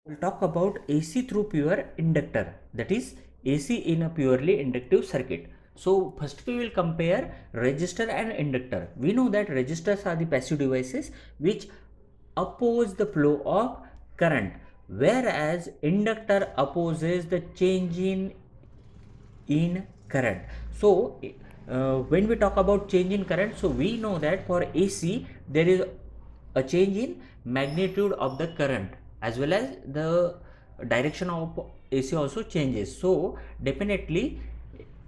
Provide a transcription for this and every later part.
We'll talk about AC through pure inductor, that is AC in a purely inductive circuit. So first we will compare resistor and inductor. We know that resistors are the passive devices which oppose the flow of current, whereas inductor opposes the change in current. So when we talk about change in current, so we know that for AC there is a change in magnitude of the current as well as the direction of AC also changes. So definitely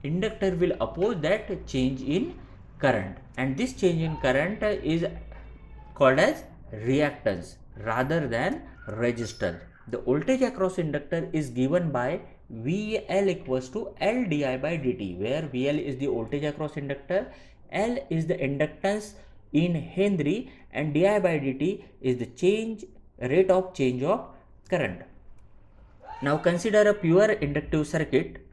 inductor will oppose that change in current, and this change in current is called as reactance rather than resistor. The voltage across inductor is given by VL equals to L di by dt, where VL is the voltage across inductor, L is the inductance in Henry, and di by dt is the rate of change of current. Now consider a pure inductive circuit.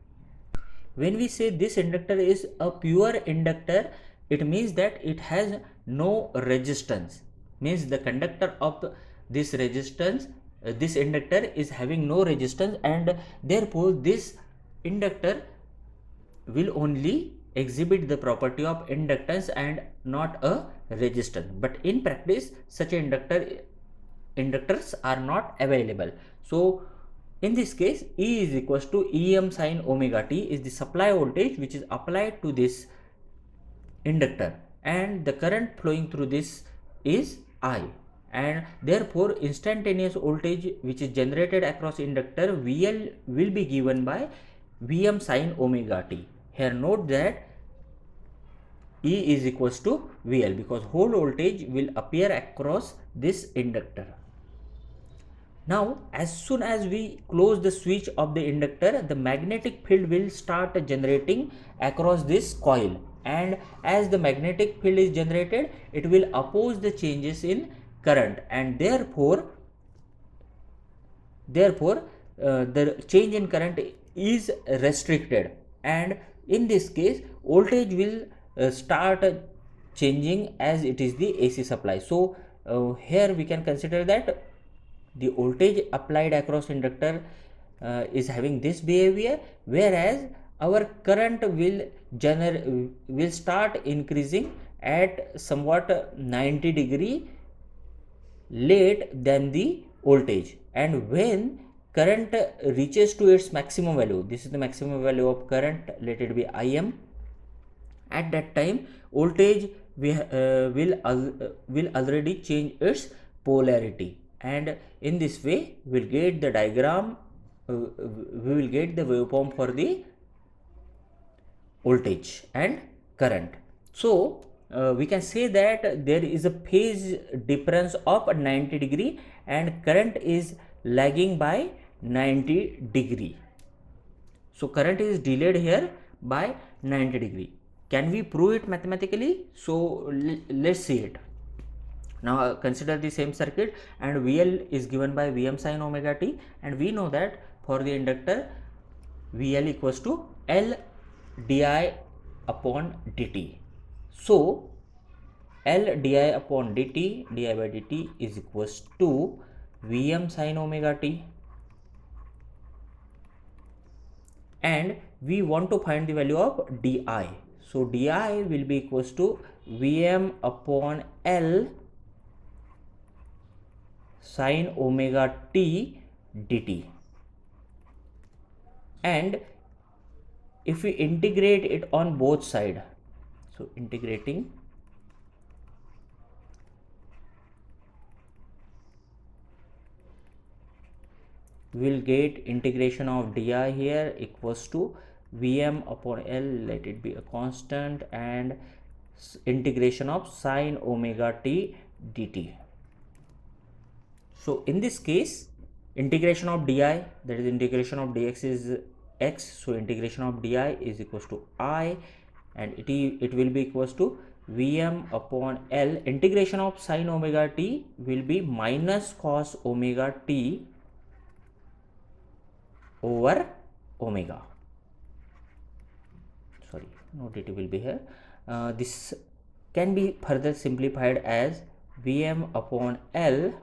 When we say this inductor is a pure inductor, it means that it has no resistance. Means the conductor of this resistance, this inductor is having no resistance, and therefore this inductor will only exhibit the property of inductance and not a resistance. But in practice, such inductors are not available. So in this case, E is equals to Em sin omega t is the supply voltage which is applied to this inductor, and the current flowing through this is I, and therefore instantaneous voltage which is generated across inductor VL will be given by Vm sin omega t. Here note that E is equals to VL because whole voltage will appear across this inductor. Now, as soon as we close the switch of the inductor, the magnetic field will start generating across this coil, and as the magnetic field is generated, it will oppose the changes in current, and therefore the change in current is restricted, and in this case voltage will start changing as it is the AC supply. So here we can consider that the voltage applied across inductor is having this behavior, whereas our current will start increasing at somewhat 90-degree late than the voltage, and when current reaches to its maximum value, this is the maximum value of current, let it be Im, at that time voltage will already change its polarity, and in this way we will get the diagram, we will get the waveform for the voltage and current. So we can say that there is a phase difference of 90-degree and current is lagging by 90-degree. So current is delayed here by 90-degree. Can we prove it mathematically? So let's see it. Now consider the same circuit, and VL is given by Vm sin omega t, and we know that for the inductor VL equals to L di upon dt. So L di upon dt, di by dt is equals to Vm sin omega t, and we want to find the value of di. So di will be equals to Vm upon L sin omega t dt, and if we integrate it on both sides, so integrating, we will get integration of di here equals to Vm upon L, let it be a constant, and integration of sin omega t dt. So in this case, integration of di, that is integration of dx is x, so integration of di is equals to I, and it will be equals to Vm upon L, integration of sin omega t will be minus cos omega t over omega, sorry, no dt will be here. This can be further simplified as Vm upon L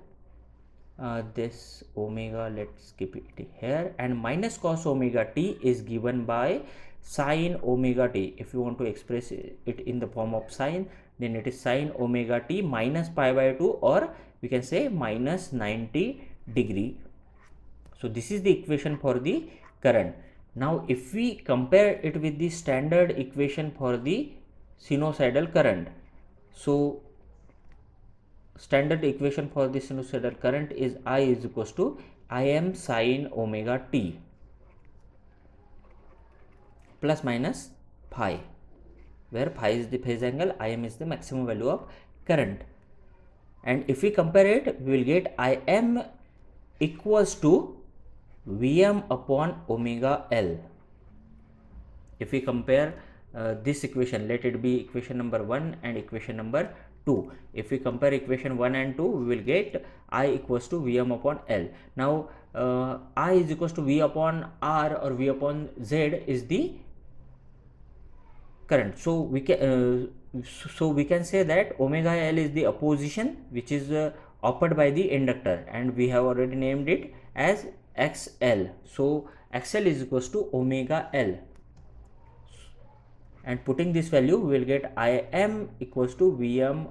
this omega, let's keep it here, and minus cos omega t is given by sin omega t. If you want to express it in the form of sine, then it is sin omega t minus pi by 2, or we can say minus 90 degree. So this is the equation for the current. Now if we compare it with the standard equation for the sinusoidal current, so standard equation for the sinusoidal current is I is equals to Im sin omega t plus minus phi, where phi is the phase angle, Im is the maximum value of current. And if we compare it, we will get Im equals to Vm upon omega L. If we compare this equation, let it be equation number 1 and equation number 2. If we compare equation 1 and 2, we will get I equals to Vm upon L. Now I is equals to V upon R or V upon Z is the current. So we can say that omega L is the opposition which is offered by the inductor, and we have already named it as XL. So XL is equals to omega L, and putting this value we will get Im equals to Vm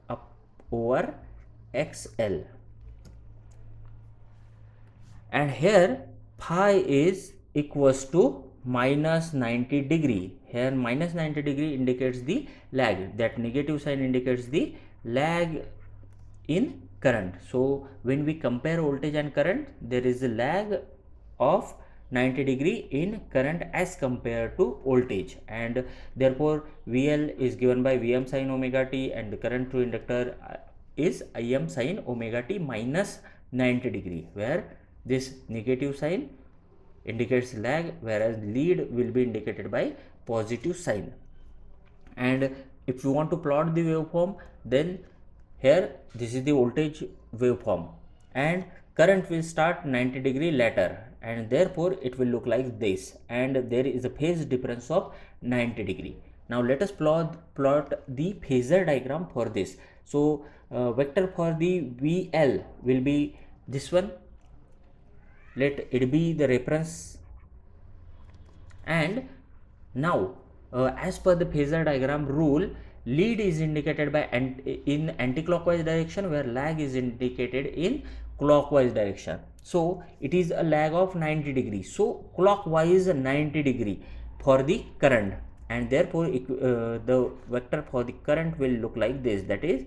up over XL, and here phi is equals to minus 90 degree. Here minus 90 degree indicates the lag, that negative sign indicates the lag in current. So when we compare voltage and current, there is a lag of 90 degree in current as compared to voltage, and therefore VL is given by Vm sin omega t, and the current through inductor is Im sin omega t minus 90 degree, where this negative sign indicates lag, whereas lead will be indicated by positive sign. And if you want to plot the waveform, then here this is the voltage waveform, and current will start 90 degree later, and therefore it will look like this, and there is a phase difference of 90 degree. Now let us plot the phasor diagram for this. So vector for the VL will be this one, let it be the reference. And now as per the phasor diagram rule, lead is indicated by in anti-clockwise direction, where lag is indicated in clockwise direction. So it is a lag of 90 degree, so clockwise 90 degree for the current, and therefore the vector for the current will look like this, that is,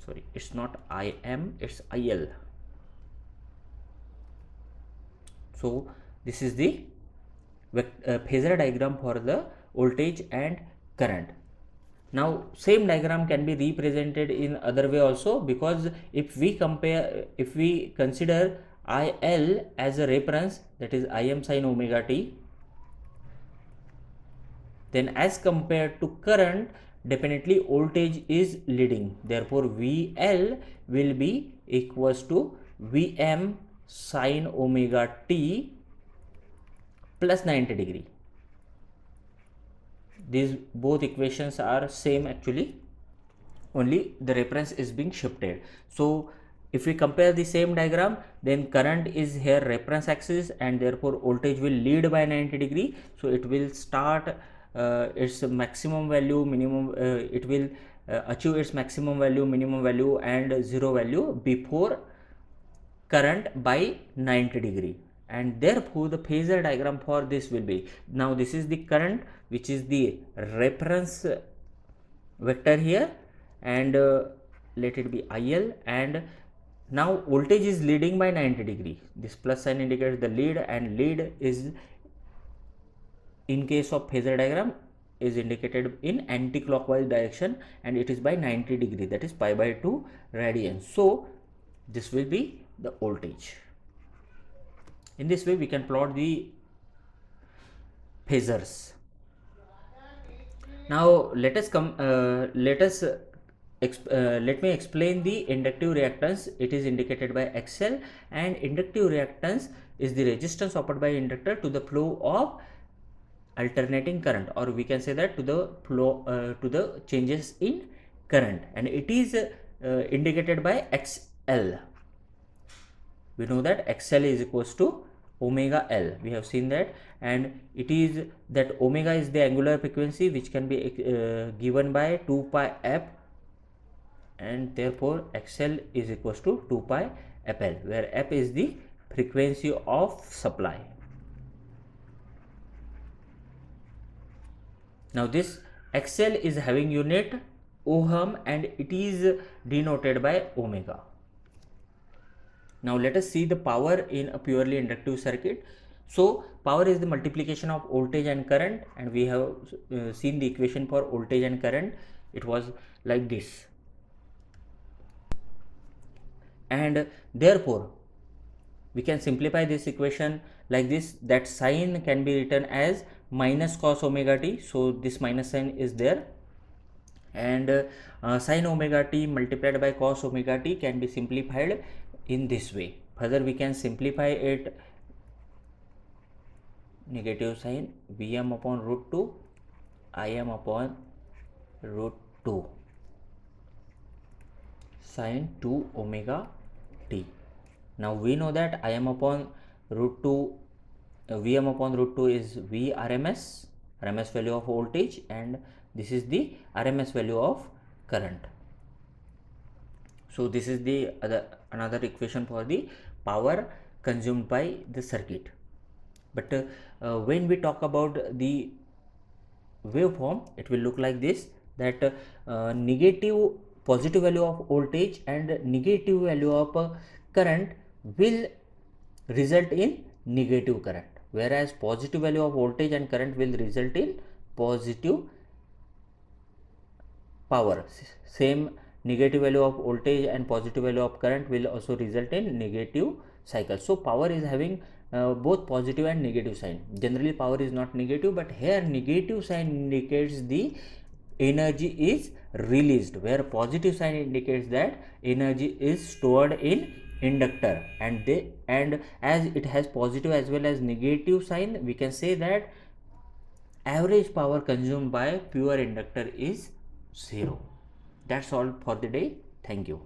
sorry, it's not Im, it's IL. So this is the phasor diagram for the voltage and current. Now same diagram can be represented in other way also, because if we consider IL as a reference, that is Im sin omega t, then as compared to current, definitely voltage is leading, therefore VL will be equals to Vm sin omega t plus 90 degree. These both equations are same actually, only the reference is being shifted. So if we compare the same diagram, then current is here reference axis, and therefore voltage will lead by 90 degree. So it will start its maximum value, minimum, it will achieve its maximum value, minimum value and zero value before current by 90 degree, and therefore the phasor diagram for this will be, now this is the current which is the reference vector here, and let it be IL, and now voltage is leading by 90 degree. This plus sign indicates the lead, and lead is, in case of phasor diagram, is indicated in anti-clockwise direction, and it is by 90 degree, that is pi by 2 radians. So this will be the voltage. In this way we can plot the phasors. Now let me explain the inductive reactance. It is indicated by XL, and inductive reactance is the resistance offered by inductor to the flow of alternating current, or we can say that to the flow to the changes in current, and it is indicated by XL. We know that XL is equals to omega L. We have seen that, and it is that omega is the angular frequency which can be given by 2 pi f, and therefore XL is equals to 2 pi FL, where f is the frequency of supply. Now this XL is having unit ohm and it is denoted by omega. Now let us see the power in a purely inductive circuit. So power is the multiplication of voltage and current, and we have seen the equation for voltage and current. It was like this, and therefore we can simplify this equation like this, that sine can be written as minus cos omega t. So this minus sign is there, and sine omega t multiplied by cos omega t can be simplified in this way. Further we can simplify it, negative sign Vm upon root 2 Im upon root 2 sine 2 omega t. Now we know that Im upon root 2 Vm upon root 2 is V RMS value of voltage, and this is the RMS value of current. So this is the another equation for the power consumed by the circuit. But when we talk about the waveform, it will look like this, that negative positive value of voltage and negative value of current will result in negative current, whereas positive value of voltage and current will result in positive power. Same negative value of voltage and positive value of current will also result in negative cycle. So power is having both positive and negative sign. Generally power is not negative, but here negative sign indicates the energy is released, where positive sign indicates that energy is stored in inductor, and as it has positive as well as negative sign, we can say that average power consumed by pure inductor is 0. That's all for the day. Thank you.